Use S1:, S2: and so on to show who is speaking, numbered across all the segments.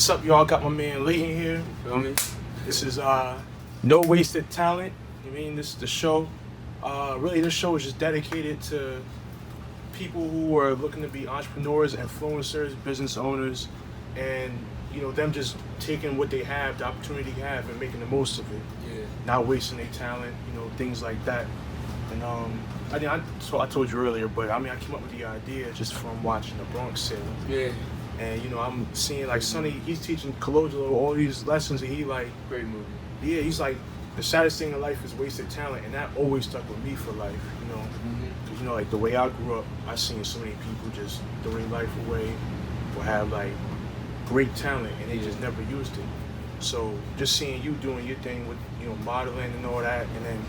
S1: What's up, y'all? Got my man Layton here.
S2: You feel me?
S1: This is No Wasted Talent. I mean, this is the show. Really, this show is just dedicated to people who are looking to be entrepreneurs, influencers, business owners, and them just taking what they have, the opportunity they have, and making the most of it.
S2: Yeah.
S1: Not wasting their talent, things like that. And I told you earlier, but I came up with the idea just from watching the Bronx sale.
S2: Yeah.
S1: And I'm seeing like Sonny, he's teaching Cologelo all these lessons, and he like,
S2: Great movie.
S1: yeah, he's like, the saddest thing in life is wasted talent, and that always stuck with me for life, Because like the way I grew up, I seen so many people just throwing life away, or have like great talent, and they just never used it. So just seeing you doing your thing with modeling and all that, and then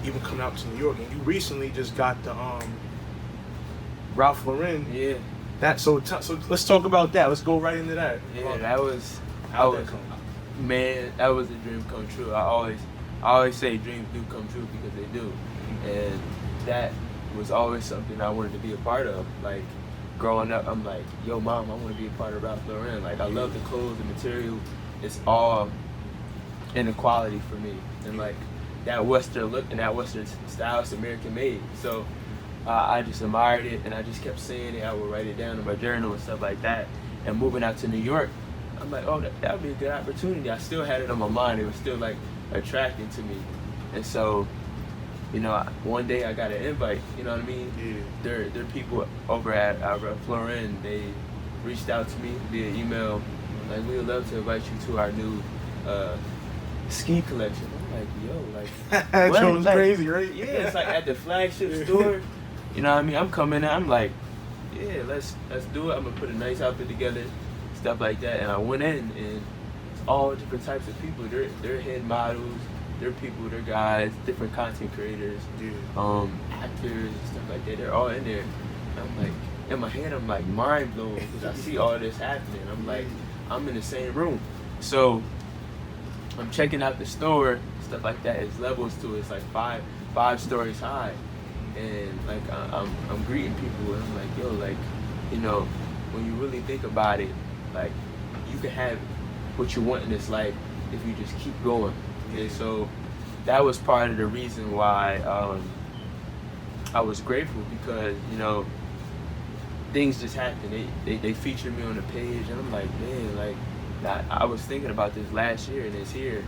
S1: even coming out to New York, and you recently just got the Ralph Lauren.
S2: Yeah.
S1: So let's talk about that. Let's go right into that.
S2: Yeah, that was a dream come true. I always say dreams do come true because they do, and that was always something I wanted to be a part of. Like growing up, I'm like, yo, mom, I want to be a part of Ralph Lauren. Like I love the clothes, the material. It's all inequality for me, and like that Western look and that Western style is American made. So. I just admired it, and I just kept saying it. I would write it down in my journal and stuff like that. And moving out to New York, I'm like, oh, that would be a good opportunity. I still had it on my mind. It was still like attracting to me. And so, one day I got an invite. You know what I mean?
S1: Yeah.
S2: There are people over at Ralph Lauren. They reached out to me via email, like, we would love to invite you to our new ski collection. I'm like, yo, like,
S1: that
S2: what?
S1: sounds crazy, right?
S2: Yeah, it's like at the flagship store. You know what I mean? I'm coming in, I'm like, yeah, let's do it. I'm gonna put a nice outfit together, stuff like that. And I went in, and it's all different types of people. They're head models, they're people, they're guys, different content creators, actors and stuff like that. They're all in there. And I'm like, in my head, I'm like mind blown because I see all this happening. I'm like, I'm in the same room. So I'm checking out the store, stuff like that. It's levels to it. It's like five stories high. And like I'm greeting people, and I'm like, yo, like, when you really think about it, like, you can have what you want in this life if you just keep going. And so that was part of the reason why I was grateful, because things just happened. They featured me on the page, and I'm like, man, like I was thinking about this last year, and it's here.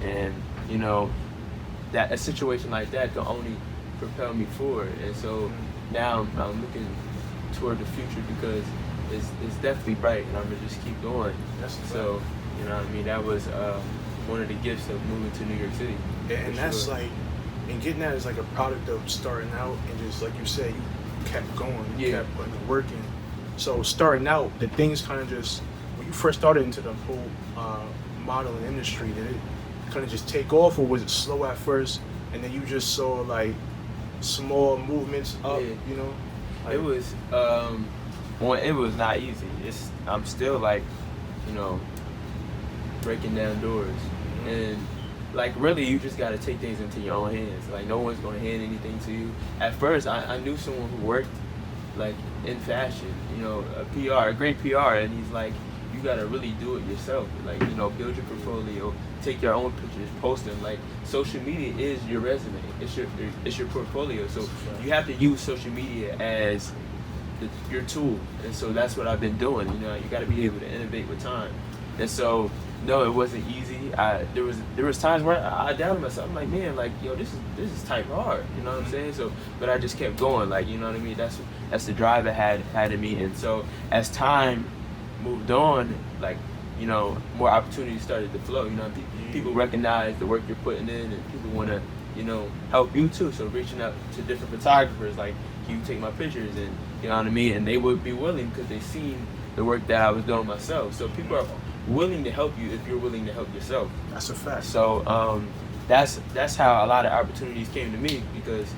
S2: And that a situation like that can only propel me forward. And so now I'm looking toward the future, because it's definitely bright, and I'm gonna just keep going. So what I mean, that was one of the gifts of moving to New York City.
S1: And that's like, and getting that is like a product of starting out, and just like you said, you kept going, you kept working. So starting out, the things kind of just, when you first started into the whole modeling industry, did it kind of just take off, or was it slow at first, and then you just saw like small movements up? Like,
S2: it was it was not easy. I'm still like breaking down doors, and like really you just got to take things into your own hands. Like no one's gonna hand anything to you. At first I knew someone who worked like in fashion, a great PR, and he's like, you gotta really do it yourself. Like build your portfolio, take your own pictures, post them. Like social media is your resume. It's your portfolio. So you have to use social media as your tool. And so that's what I've been doing. You got to be able to innovate with time. And so no, it wasn't easy. There was times where I doubted myself. I'm like, man, like this is type hard. You know what I'm saying? So, but I just kept going. Like what I mean? That's the drive I had in me. And so as time moved on, like more opportunities started to flow. People recognize the work you're putting in, and people want to help you too. So reaching out to different photographers, like, can you take my pictures? And you know what I mean? And they would be willing, because they seen the work that I was doing myself. So people are willing to help you if you're willing to help yourself.
S1: That's a fact.
S2: So that's how a lot of opportunities came to me, because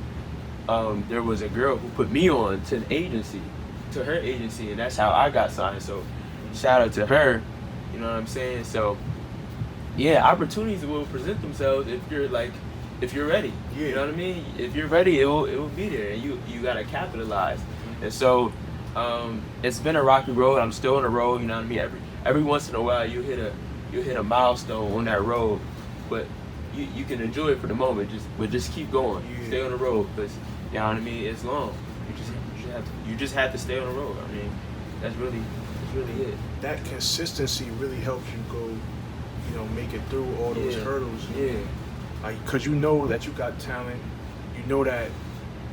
S2: there was a girl who put me on to her agency, and that's how I got signed. So shout out to her, you know what I'm saying? So yeah, opportunities will present themselves if you're ready.
S1: Yeah.
S2: You know what I mean? If you're ready, it will be there, and you gotta capitalize. And so it's been a rocky road. I'm still on the road, you know what I mean? every once in a while you hit a milestone on that road, but you can enjoy it for the moment. Just keep going. Yeah. Stay on the road, because you know what I mean. It's long. You just have to stay on the road. I mean, that's really it.
S1: That consistency really helps you go, you know, make it through all those hurdles.
S2: Yeah.
S1: Like, cause you know that you got talent. You know that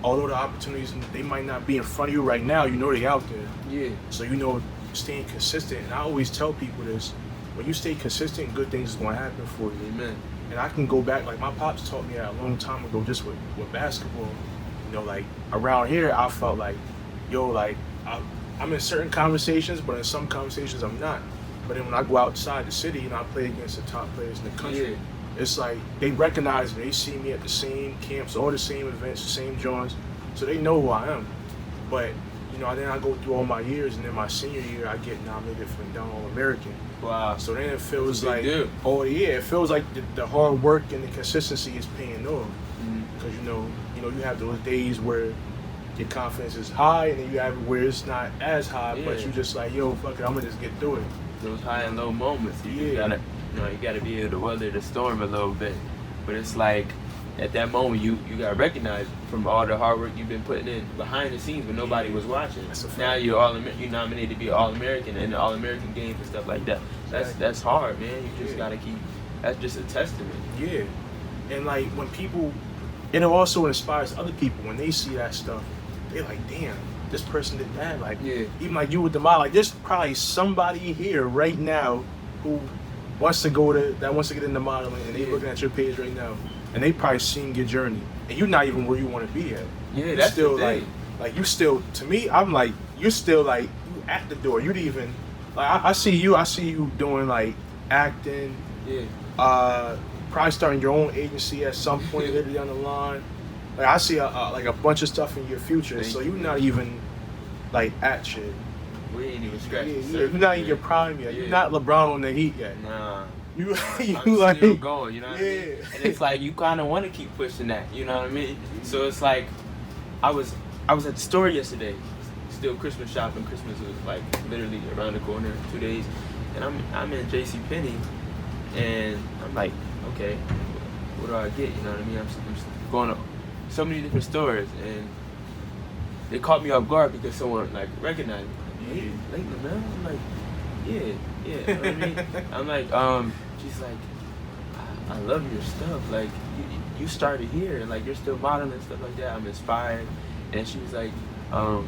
S1: although the opportunities, they might not be in front of you right now, you know they out there.
S2: Yeah.
S1: So you know, staying consistent. And I always tell people this: when you stay consistent, good things is gonna happen for you.
S2: Amen.
S1: And I can go back, like my pops taught me that a long time ago, just with basketball. You know, like around here, I felt like, yo, like I'm in certain conversations, but in some conversations I'm not. But then when I go outside the city and I play against the top players in the country, it's like they recognize me. They see me at the same camps, all the same events, the same joints, so they know who I am. But you know, then I go through all my years, and then my senior year, I get nominated for the All-American.
S2: Wow.
S1: So then it feels like, it feels like the hard work and the consistency is paying off. Because you know, you have those days where your confidence is high, and then you have it where it's not as high, but you just like, yo, fuck it, I'm gonna just get through it.
S2: Those high and low moments, you gotta be able to weather the storm a little bit. But it's like, at that moment, you gotta recognize from all the hard work you've been putting in behind the scenes when nobody was watching. Now you're nominated to be All-American in the All-American games and stuff like that. That's hard, man. You just gotta keep. That's just a testament. Yeah,
S1: and like when people, and it also inspires other people when they see that stuff. They're like, damn, this person did that. Like, even like you with the model. Like, there's probably somebody here right now who wants to get into modeling, and they're looking at your page right now, and they probably seen your journey, and you're not even where you want to be at.
S2: Yeah, that's
S1: still like you still, to me, I'm like, you're still like, you at the door. You'd even like, I see you doing like acting. Probably starting your own agency at some point later down the line. Like, I see a bunch of stuff in your future. So you're not even like at shit.
S2: We ain't even scratching.
S1: You're not in your prime yet. You're not LeBron on the Heat yet.
S2: Nah.
S1: I'm
S2: like still going, you know what I mean? And it's like you kind of want to keep pushing that, you know what I mean? So it's like, I was at the store yesterday, still Christmas shopping. Christmas was like literally around the corner, 2 days, and I'm in JCPenney, and I'm like, okay, what do I get? You know what I mean? I'm going to so many different stores, and they caught me off guard because someone like recognized me. Hey, Layton Lamell? I'm like, yeah, you know what I mean? I'm like, she's like, I love your stuff. Like, you started here, and like you're still modeling and stuff like that. I'm inspired. And she was like, I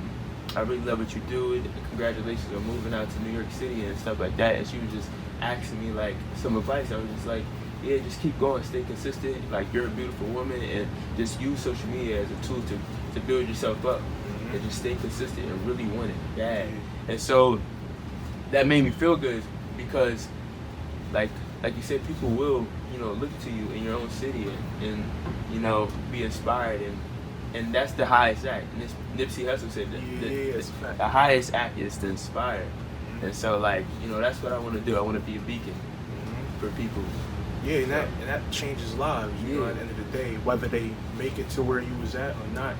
S2: really love what you do. Congratulations on moving out to New York City and stuff like that. And she was just asking me like some advice. I was just like, yeah, just keep going, stay consistent. Like, you're a beautiful woman, and just use social media as a tool to build yourself up, and just stay consistent and really want it bad. And so that made me feel good, because like you said, people will, look to you in your own city and be inspired, and that's the highest act. And Nipsey Hussle said that the highest act is to inspire. And so like, that's what I want to do. I want to be a beacon for people.
S1: Yeah, and that changes lives. At the end of the day, whether they make it to where you was at or not,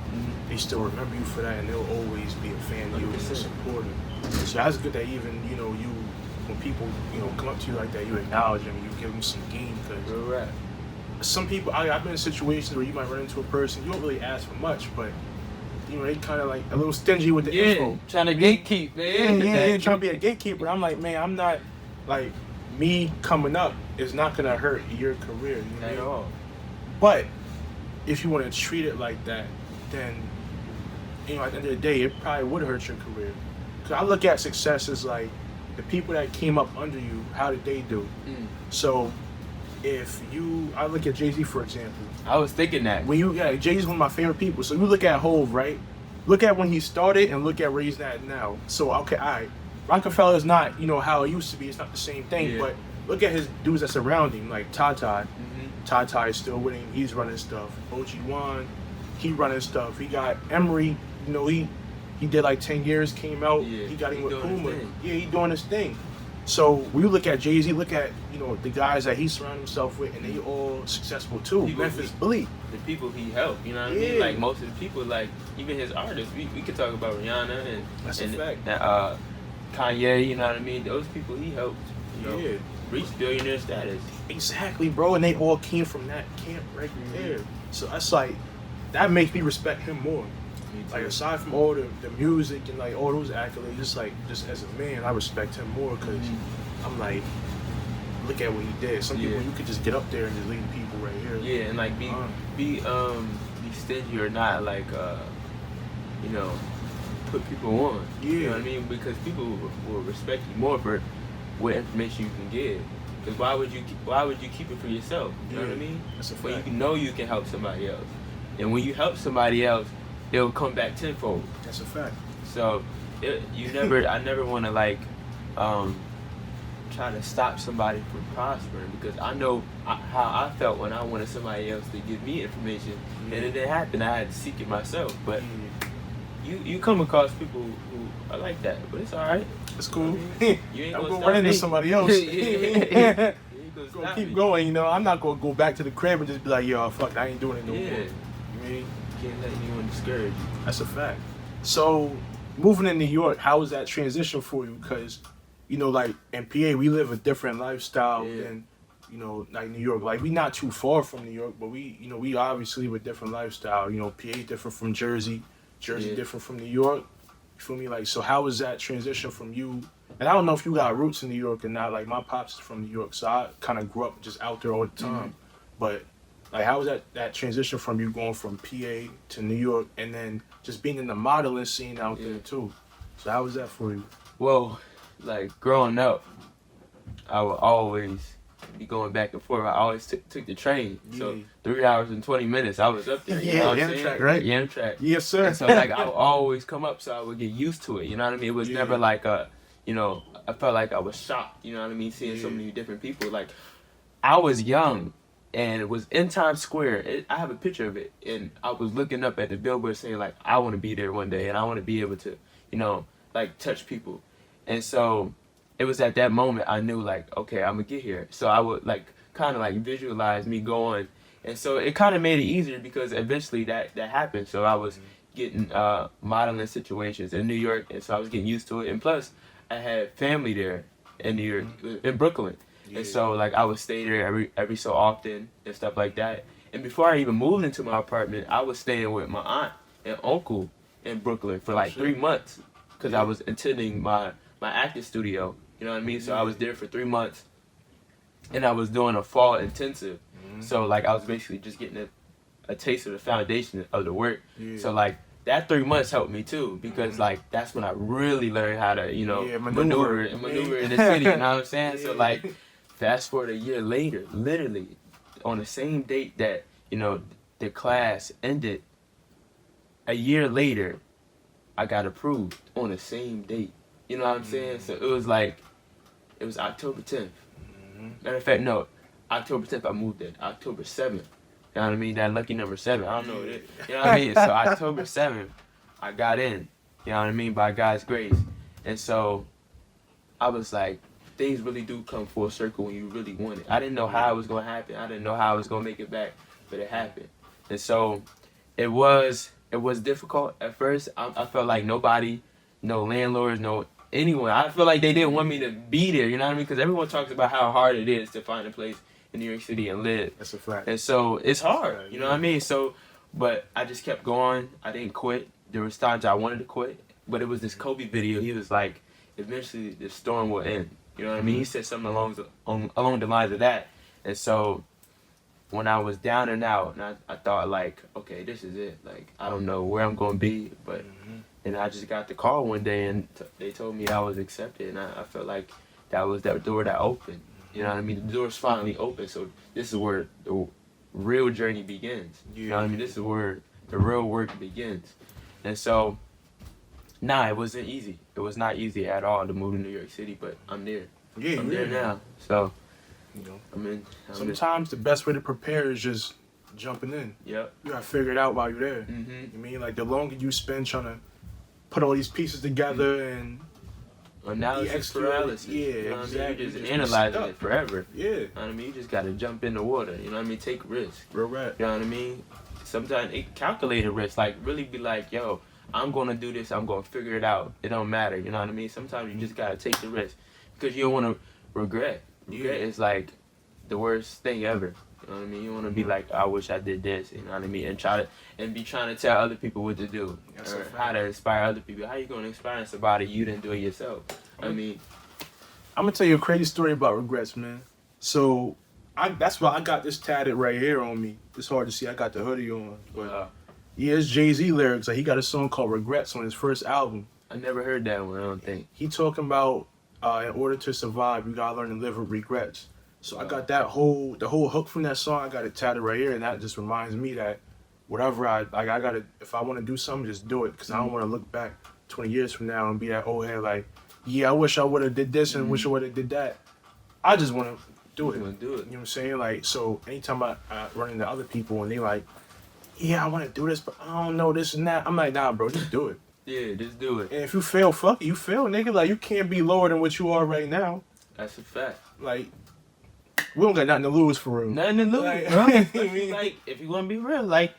S1: they still remember you for that, and they'll always be a fan of you and a supporter. So that's good that even when people come up to you like that, you acknowledge them, you give them some game, because some people, I've been in situations where you might run into a person, you don't really ask for much, but they kind of like a little stingy with the info.
S2: Trying to gatekeep, man.
S1: Yeah, trying to be a gatekeeper. I'm like, man, I'm not, like, me coming up is not gonna hurt your career
S2: at all.
S1: But if you want to treat it like that, then at the end of the day, it probably would hurt your career. Because I look at success as like the people that came up under you, how did they do? So I look at Jay-Z, for example.
S2: I was thinking that.
S1: Jay-Z's one of my favorite people. So you look at Hov, right? Look at when he started and look at where he's at now. So okay, all right. Rockefeller is not, how it used to be. It's not the same thing. But look at his dudes that surround him, like Ty. Ty is still winning. He's running stuff. OG1, he running stuff. He got Emery. He did like 10 years. Came out. He got him with Puma. Yeah, he doing his thing. So when you look at Jay-Z, look at the guys that he surrounded himself with, and they all successful too. Memphis Bleak.
S2: The people he helped, you know what I mean? Like most of the people, like even his artists. We could talk about Rihanna
S1: That's a fact.
S2: Kanye, you know what I mean? Those people he helped, reach billionaire status.
S1: Exactly, bro. And they all came from that camp right there. So that's like, that makes me respect him more. Like, aside from all the music and like all those accolades, just as a man, I respect him more because I'm like, look at what he did. Some people you could just get up there and just lead people right here.
S2: Yeah, and like be stingy or not, like put people on.
S1: Yeah.
S2: You know what I mean? Because people will respect you more for what information you can give. Because why would you keep it for yourself? You know what I mean?
S1: That's a fact.
S2: When you know you can help somebody else, and when you help somebody else, it'll come back tenfold.
S1: That's a fact.
S2: So I never want to like try to stop somebody from prospering, because I know how I felt when I wanted somebody else to give me information, and it didn't happen. I had to seek it myself. But you come across people who are like that, but it's all right.
S1: It's cool.
S2: You ain't
S1: I'm
S2: gonna
S1: gonna run into somebody else.
S2: Gonna
S1: keep going, you know. I'm not gonna go back to the crib and just be like, yo, fuck, I ain't doing it no more.
S2: You
S1: mean?
S2: Can't let anyone discourage you.
S1: That's a fact. So, moving to New York, how was that transition for you? Because, you know, like in PA, we live a different lifestyle than, you know, like New York. Like, we not too far from New York, but we obviously live a different lifestyle. You know, PA different from Jersey, different from New York. You feel me? Like, so how was that transition from you? And I don't know if you got roots in New York or not. Like, my pops is from New York, so I kind of grew up just out there all the time. But like, how was that transition from you going from PA to New York, and then just being in the modeling scene out there too? So how was that for you?
S2: Well, like growing up, I would always be going back and forth. I always took the train. So 3 hours and 20 minutes, I was up there. You know what I'm saying?
S1: Amtrak, right?
S2: Amtrak.
S1: Yes, sir.
S2: And so like I would always come up, so I would get used to it. You know what I mean? It was never like I felt like I was shocked. You know what I mean? Seeing so many different people. Like, I was young, and it was in Times Square. I have a picture of it, and I was looking up at the billboard saying like, I want to be there one day, and I want to be able to, like touch people. And so it was at that moment I knew like, okay, I'm gonna get here. So I would like kind of like visualize me going, and so it kind of made it easier because eventually that happened. So I was getting modeling situations in New York, and so I was getting used to it. And plus, I had family there in New York, in Brooklyn. And so like I would stay there every so often and stuff like that. And before I even moved into my apartment, I was staying with my aunt and uncle in Brooklyn for like 3 months because I was attending my acting studio. You know what I mean? So I was there for 3 months, and I was doing a fall intensive. So like I was basically just getting a taste of the foundation of the work. So like that 3 months helped me too, because like that's when I really learned how to maneuver in the city. You know what I'm saying? So like fast forward a year later, literally on the same date that the class ended, a year later I got approved on the same date. You know what I'm saying? So it was October 10th. Matter of fact, no, October 10th I moved in. October 7th. You know what I mean? That lucky number 7. I don't know what it is. You know what I mean? So October 7th, I got in. You know what I mean? By God's grace. And so I was like, things really do come full circle when you really want it. I didn't know how it was going to happen. I didn't know how I was going to make it back, but it happened. And so it was difficult at first. I felt like nobody, no landlords, no anyone. I feel like they didn't want me to be there, you know what I mean? Because everyone talks about how hard it is to find a place in New York City and live.
S1: That's a fact.
S2: And so it's hard, you know what I mean? So, but I just kept going. I didn't quit. There was times I wanted to quit, but it was this Kobe video. He was like, eventually the storm will end. You know what I mean? He said something along the lines of that. And so when I was down and out, and I thought like, okay, this is it. Like, I don't know where I'm going to be, but and I just got the call one day, and they told me I was accepted, and I felt like that was that door that opened. You know what I mean? The door's finally open, so this is where the real journey begins. You know what I mean? This is where the real work begins. And so, it wasn't easy. It was not easy at all to move to New York City, but I'm there. I'm there now. So,
S1: sometimes the best way to prepare is just jumping in.
S2: Yep.
S1: You gotta figure it out while you're there. You mean, like, the longer you spend trying to put all these pieces together and
S2: analysis paralysis.
S1: You know
S2: exactly. You just analyzing it forever.
S1: You know
S2: what I mean? You just gotta jump in the water. You know what I mean? Take risks.
S1: Real right.
S2: You know what I mean? Sometimes calculated risks. Like, really be like, yo, I'm gonna do this. I'm gonna figure it out. It don't matter. You know what I mean? Sometimes you just gotta take the risk because you don't want to regret. Regret is like the worst thing ever. You know what I mean? You want to be like, I wish I did this. You know what I mean? And be trying to tell other people what to do or how to inspire other people. How you gonna inspire somebody you didn't do it yourself? I mean,
S1: I'm gonna tell you a crazy story about regrets, man. So that's why I got this tatted right here on me. It's hard to see. I got the hoodie on, but yeah, it's Jay-Z lyrics. Like he got a song called "Regrets" on his first album.
S2: I never heard that one. I don't think.
S1: He talking about in order to survive, you gotta learn to live with regrets. So I got the whole hook from that song. I got it tatted right here, and that just reminds me that whatever I gotta, if I want to do something, just do it, because I don't want to look back 20 years from now and be that old head like, yeah, I wish I would have did this and wish I would have did that. I just want to do it. You know what I'm saying? Like, so anytime I run into other people and they like, yeah, I want to do this, but I don't know this and that. I'm like, nah, bro, just do it.
S2: Yeah, just do it.
S1: And if you fail, fuck it, you fail, nigga. Like, you can't be lower than what you are right now.
S2: That's a fact.
S1: Like, we don't got nothing to lose for real.
S2: Nothing to lose,
S1: like,
S2: bro. Like, if you want to be real, like,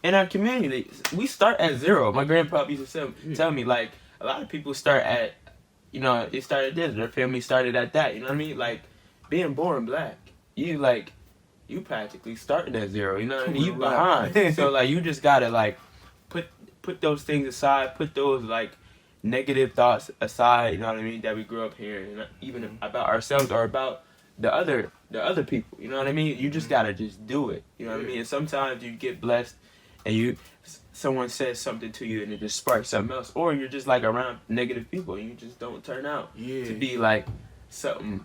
S2: in our community, we start at zero. My grandpa used to tell me, like, a lot of people start at, you know, they started this, their family started at that, you know what I mean? Like, being born black, you practically starting at zero, you know what I mean? You behind. So, like, you just gotta, like, put those things aside, put those, like, negative thoughts aside, you know what I mean, that we grew up hearing, even about ourselves or about the other people, you know what I mean? You just gotta just do it, you know what I mean? And sometimes you get blessed and someone says something to you and it just sparks something else, or you're just like around negative people and you just don't turn out to be like something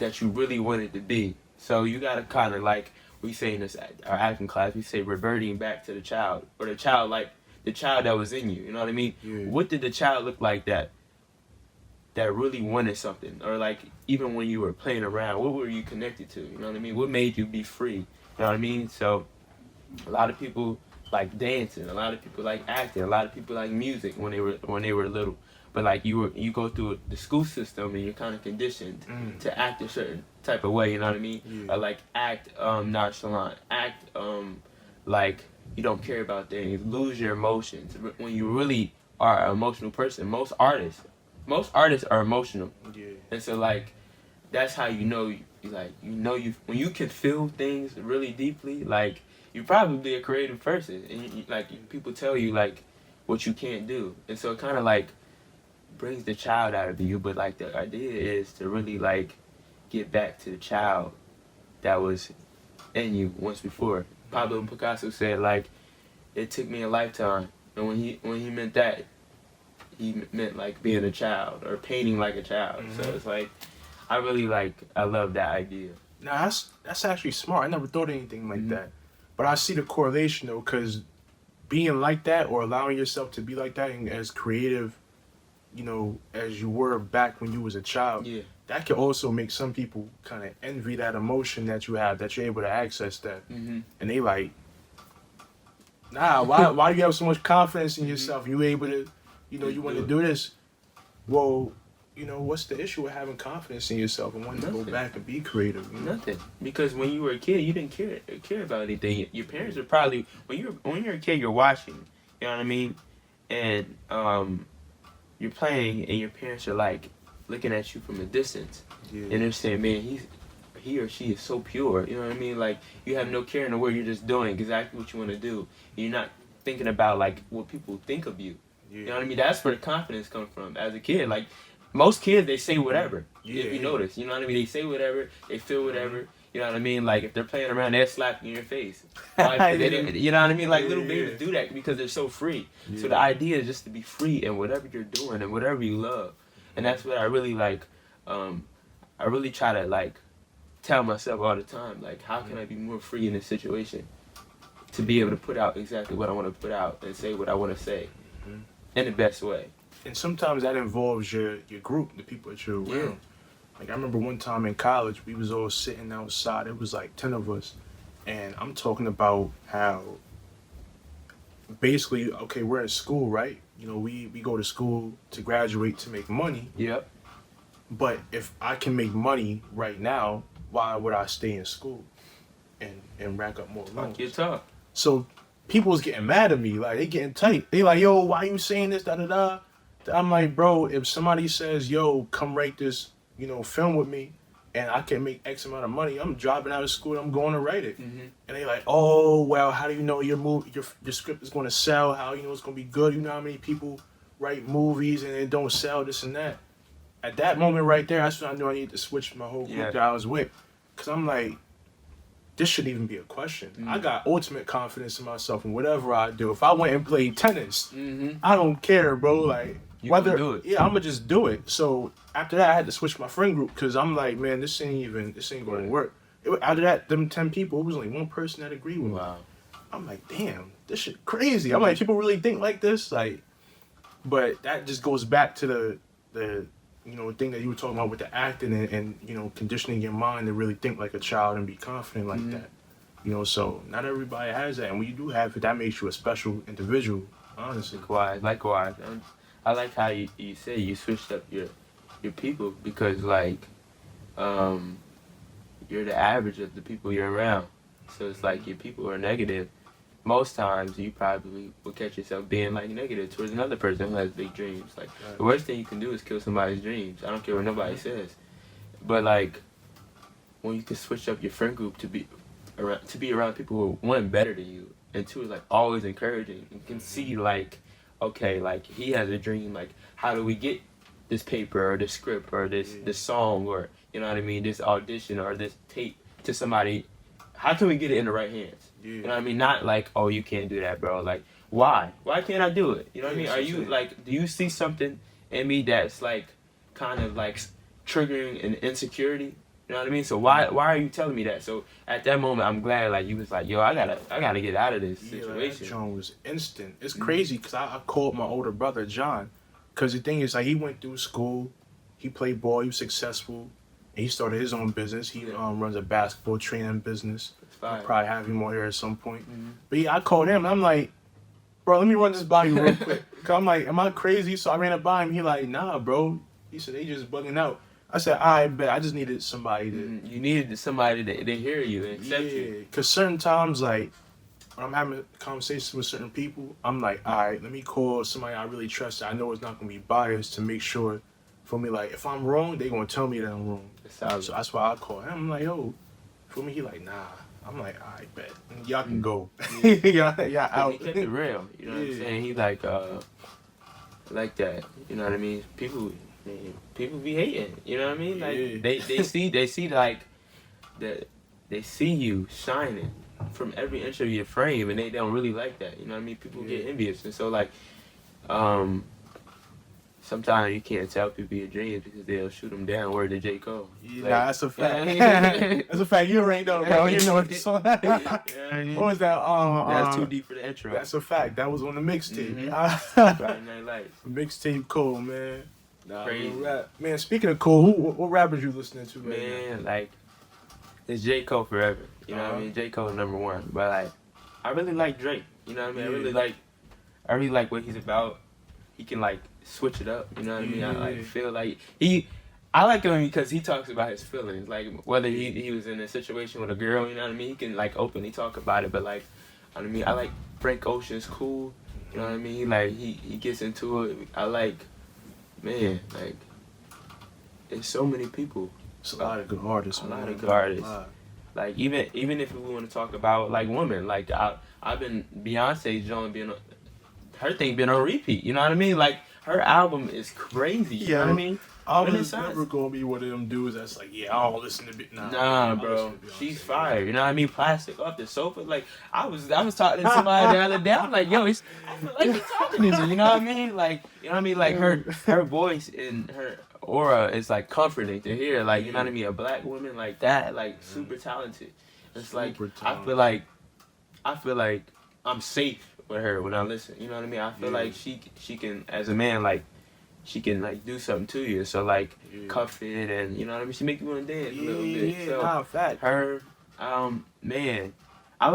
S2: that you really wanted to be. So you gotta kind of, like we say in this our acting class, we say reverting back to the child, or the child that was in you, you know what I mean? What did the child look like that really wanted something? Or like, even when you were playing around, what were you connected to? You know what I mean? What made you be free? You know what I mean? So a lot of people like dancing, a lot of people like acting, a lot of people like music when they were little. But like you go through the school system and you're kind of conditioned to act a certain type of way, you know what I mean? Or like act nonchalant, act like you don't care about things, lose your emotions. When you really are an emotional person, most artists are emotional. And so like that's how you know when you can feel things really deeply, like you're probably a creative person, and like people tell you like what you can't do, and so it kind of like brings the child out of you. But like the idea is to really like get back to the child that was in you once before. Pablo Picasso said like it took me a lifetime, and when he meant that, he meant like being a child or painting like a child. So it's like I love that idea.
S1: Nah, that's actually smart. I never thought of anything like that, but I see the correlation though, because being like that or allowing yourself to be like that and as creative, you know, as you were back when you was a child, that can also make some people kind of envy that emotion that you have, that you're able to access that, and they like, nah, why do you have so much confidence in yourself? You able to, you know, you want to do this. Well, you know, what's the issue with having confidence in yourself and wanting to go back and be creative? You know?
S2: Nothing. Because when you were a kid, you didn't care about anything. Your parents are probably when you're a kid, you're watching. You know what I mean? And you're playing, and your parents are like looking at you from a distance, and they're saying, "Man, he or she is so pure." You know what I mean? Like you have no care in the world. You're just doing exactly what you want to do. You're not thinking about like what people think of you. You know what I mean? That's where the confidence comes from. As a kid, like most kids, they say whatever. If you notice, you know what I mean? They say whatever, they feel whatever. You know what I mean? Like if they're playing around, they'll slap you in your face. Like, you know what I mean? Like little babies do that because they're so free. So the idea is just to be free in whatever you're doing and whatever you love. And that's what I really like. I really try to like tell myself all the time, like how can I be more free in this situation to be able to put out exactly what I want to put out and say what I want to say in the best way.
S1: And sometimes that involves your group, the people that you're around. Like I remember one time in college, we was all sitting outside. It was like 10 of us, and I'm talking about how basically, okay, we're in school, right? You know, we go to school to graduate to make money.
S2: Yep.
S1: But if I can make money right now, why would I stay in school and rack up more loans?
S2: Talk.
S1: So people was getting mad at me. Like, they getting tight. They like, yo, why you saying this, da-da-da? I'm like, bro, if somebody says, yo, come write this, film with me, and I can make X amount of money, I'm dropping out of school, I'm going to write it. And they like, oh, well, how do you know your script is going to sell? How you know it's going to be good? You know how many people write movies and they don't sell, this and that? At that moment right there, that's when I knew I needed to switch my whole group that I was with. Because I'm like, this shouldn't even be a question. I got ultimate confidence in myself in whatever I do. If I went and played tennis, I don't care, bro. Like, whether do it. Yeah, I'm gonna just do it. So after that, I had to switch my friend group because I'm like, man, this ain't gonna work. Out of that, them 10 people, it was only one person that agreed with me. I'm like, damn, this shit crazy. I'm like, people really think like this, like. But that just goes back to the thing that you were talking about with the acting and conditioning your mind to really think like a child and be confident like that. So not everybody has that, and when you do have it, that makes you a special individual. Honestly,
S2: likewise. I like how you say you switched up your people because like you're the average of the people you're around. So it's like your people are negative. Most times you probably will catch yourself being like negative towards another person who has big dreams. Like the worst thing you can do is kill somebody's dreams. I don't care what nobody says. But like when you can switch up your friend group to be around people who are one better than you and two is like always encouraging. You can see like, okay, like he has a dream, like how do we get this paper or this script or this song or you know what I mean, this audition or this tape to somebody. How can we get it in the right hands? You know what I mean? Not like, oh, you can't do that, bro. Like, why? Why can't I do it? You know what I mean? Are you like, do you see something in me that's like, kind of like triggering an insecurity? You know what I mean? So why are you telling me that? So at that moment, I'm glad like you was like, yo, I gotta get out of this situation.
S1: Like, that John was instant. It's crazy because I called my older brother John, because the thing is like he went through school, he played ball, he was successful. And he started his own business. He runs a basketball training business. I'll probably have him on here at some point. But yeah, I called him and I'm like, bro, let me run this by you real quick. Cause I'm like, am I crazy? So I ran it by him. He like, nah, bro. He said, they just bugging out. I said, I bet. I just needed somebody to...
S2: You needed somebody to hear you and accept you.
S1: Because certain times, like, when I'm having conversations with certain people, I'm like, all right, let me call somebody I really trust that I know is not going to be biased to make sure, for me, like, if I'm wrong, they going to tell me that I'm wrong. So that's why I call him. I'm like, yo, for me, he like, nah. I'm like, all right, bet. Y'all can go. y'all out.
S2: He kept it real. You know what I'm saying? He like that. You know what I mean? People be hating. You know what I mean? Like they see like that. They see you shining from every inch of your frame, and they don't really like that. You know what I mean? People get envious, and so like, sometimes you can't tell people your dreams because they'll shoot them down. Word to J. Cole.
S1: Yeah, like, that's a fact. That's a fact. You already know, bro. You know what the song. What was that?
S2: That's too deep for the intro.
S1: That's a fact. That was on the mixtape.
S2: Friday Night Lights.
S1: Mixtape Cole, man.
S2: Crazy.
S1: Rap. Man, speaking of Cole, what rappers you listening to, man?
S2: Man, like, it's J. Cole forever. You know what I mean? J. Cole #1. But like, I really like Drake. You know what I mean? I really like what he's about. He can like switch it up, you know what I mean? I like feel like I like him because he talks about his feelings, like whether he was in a situation with a girl, you know what I mean? He can like openly talk about it, but like, I mean, I like Frank Ocean's cool, you know what I mean? Like he gets into it. I like, man, like, there's so many people.
S1: It's a lot of good artists.
S2: Like even if we want to talk about like women, like I've been Beyonce's John being her thing been on repeat, you know what I mean? Like her album is crazy, you know what I mean?
S1: I'm never gonna be one of them dudes that's like, yeah, I don't listen to
S2: Nah, bro, she's fire, you know what I mean? Plastic off the sofa, like I was talking to somebody the other day. I'm like, yo, I feel like you're talking to me, you know what I mean? Like, you know what I mean? Like her voice and her aura is like comforting to hear, like, you know what I mean? A black woman like that, like super talented. It's like I feel like I'm safe with her when I listen, you know what I mean? I feel like she can, as a man, like she can like do something to you, so like comfort and you know what I mean. She make you want to dance a little bit. So
S1: fact.
S2: Her, man, I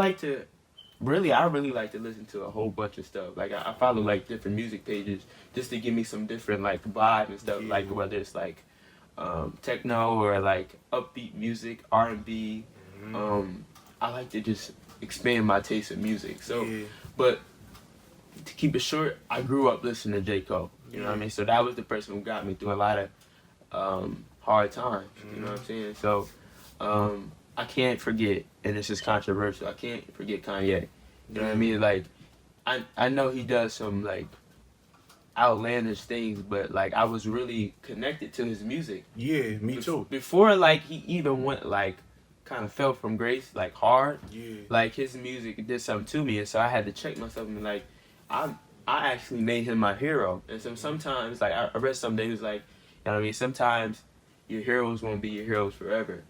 S2: really like to listen to a whole bunch of stuff. Like I follow like different music pages just to give me some different like vibe and stuff. Like whether it's like techno or like upbeat music, R&B. I like to just expand my taste of music. So, but to keep it short, I grew up listening to J. Cole. You know what I mean? So that was the person who got me through a lot of hard times. You know what I'm saying? So I can't forget, and this is controversial, I can't forget Kanye. You know what I mean? Like, I know he does some like outlandish things, but like I was really connected to his music.
S1: Yeah, me too.
S2: Before like he even went like kind of fell from grace like hard.
S1: Yeah.
S2: Like his music did something to me, and so I had to check myself and be like, I actually made him my hero. And so sometimes like I read something, he was like, you know what I mean, sometimes your heroes won't be your heroes forever.